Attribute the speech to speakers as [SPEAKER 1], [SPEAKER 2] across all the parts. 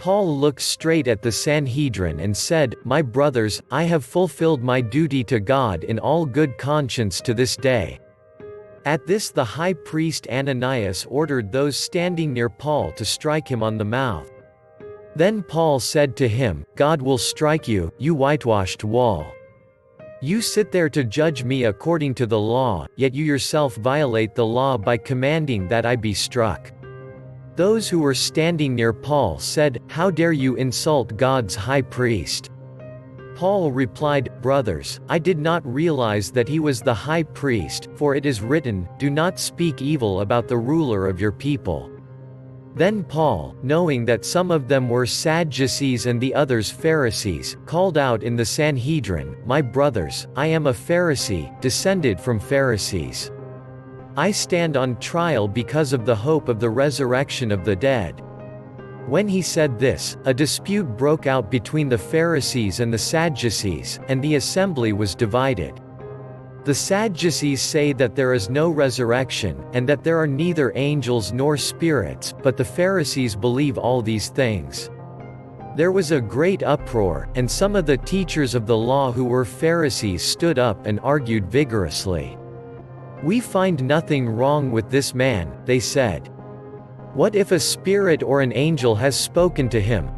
[SPEAKER 1] Paul looked straight at the Sanhedrin and said, "My brothers, I have fulfilled my duty to God in all good conscience to this day." At this the high priest Ananias ordered those standing near Paul to strike him on the mouth. Then Paul said to him, "God will strike you, you whitewashed wall. You sit there to judge me according to the law, yet you yourself violate the law by commanding that I be struck." Those who were standing near Paul said, "How dare you insult God's high priest?" Paul replied, "Brothers, I did not realize that he was the high priest, for it is written, 'Do not speak evil about the ruler of your people.'" Then Paul, knowing that some of them were Sadducees and the others Pharisees, called out in the Sanhedrin, "My brothers, I am a Pharisee, descended from Pharisees. I stand on trial because of the hope of the resurrection of the dead." When he said this, a dispute broke out between the Pharisees and the Sadducees, and the assembly was divided. The Sadducees say that there is no resurrection, and that there are neither angels nor spirits, but the Pharisees believe all these things. There was a great uproar, and some of the teachers of the law who were Pharisees stood up and argued vigorously. "We find nothing wrong with this man," they said. "What if a spirit or an angel has spoken to him?"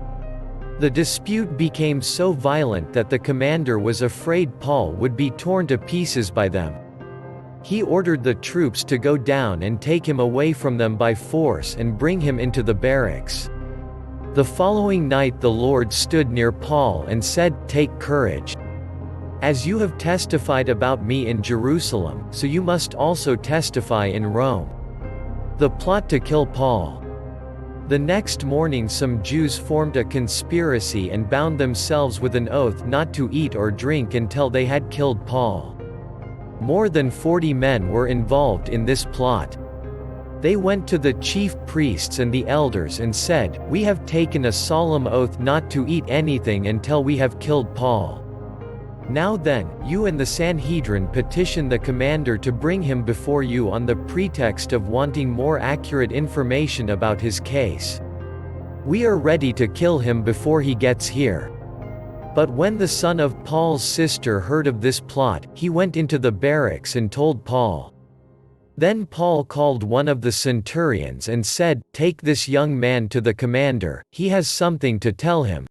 [SPEAKER 1] The dispute became so violent that the commander was afraid Paul would be torn to pieces by them. He ordered the troops to go down and take him away from them by force and bring him into the barracks. The following night the Lord stood near Paul and said, "Take courage. As you have testified about me in Jerusalem, so you must also testify in Rome." The plot to kill Paul. The next morning some Jews formed a conspiracy and bound themselves with an oath not to eat or drink until they had killed Paul. More than 40 men were involved in this plot. They went to the chief priests and the elders and said, "We have taken a solemn oath not to eat anything until we have killed Paul. Now then, you and the Sanhedrin petition the commander to bring him before you on the pretext of wanting more accurate information about his case. We are ready to kill him before he gets here." But when the son of Paul's sister heard of this plot, he went into the barracks and told Paul. Then Paul called one of the centurions and said, "Take this young man to the commander, he has something to tell him."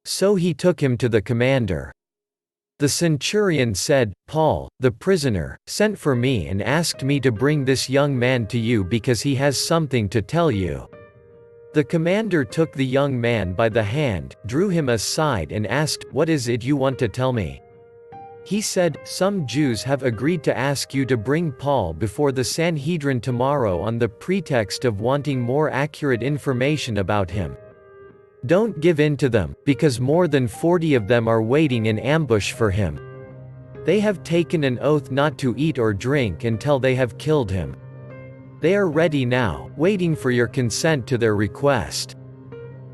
[SPEAKER 1] So he took him to the commander. The centurion said, "Paul, the prisoner, sent for me and asked me to bring this young man to you because he has something to tell you." The commander took the young man by the hand, drew him aside and asked, "What is it you want to tell me?" He said, "Some Jews have agreed to ask you to bring Paul before the Sanhedrin tomorrow on the pretext of wanting more accurate information about him. Don't give in to them, because more than 40 of them are waiting in ambush for him. They have taken an oath not to eat or drink until they have killed him. They are ready now, waiting for your consent to their request."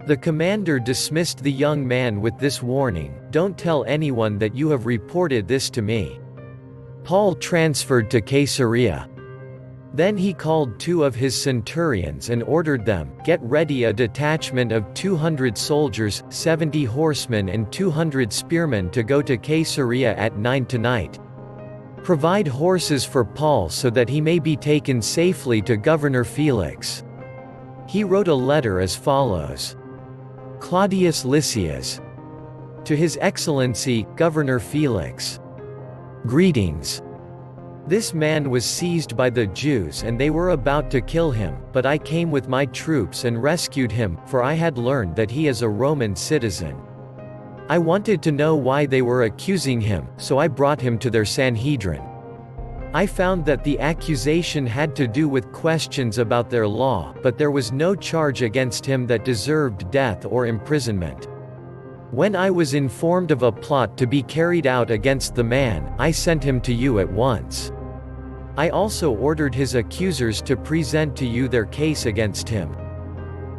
[SPEAKER 1] The commander dismissed the young man with this warning, "Don't tell anyone that you have reported this to me." Paul transferred to Caesarea. Then he called 2 of his centurions and ordered them, "Get ready a detachment of 200 soldiers, 70 horsemen and 200 spearmen to go to Caesarea at 9 tonight. Provide horses for Paul so that he may be taken safely to Governor Felix." He wrote a letter as follows. Claudius Lysias. To His Excellency, Governor Felix. Greetings. This man was seized by the Jews and they were about to kill him, but I came with my troops and rescued him, for I had learned that he is a Roman citizen. I wanted to know why they were accusing him, so I brought him to their Sanhedrin. I found that the accusation had to do with questions about their law, but there was no charge against him that deserved death or imprisonment. When I was informed of a plot to be carried out against the man, I sent him to you at once. I also ordered his accusers to present to you their case against him."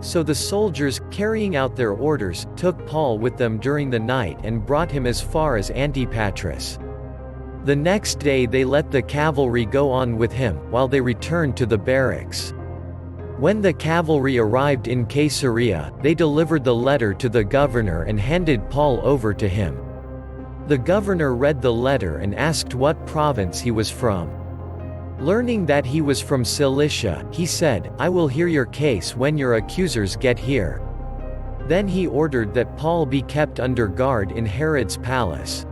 [SPEAKER 1] So the soldiers, carrying out their orders, took Paul with them during the night and brought him as far as Antipatris. The next day they let the cavalry go on with him, while they returned to the barracks. When the cavalry arrived in Caesarea, they delivered the letter to the governor and handed Paul over to him. The governor read the letter and asked what province he was from. Learning that he was from Cilicia, he said, "I will hear your case when your accusers get here." Then he ordered that Paul be kept under guard in Herod's palace.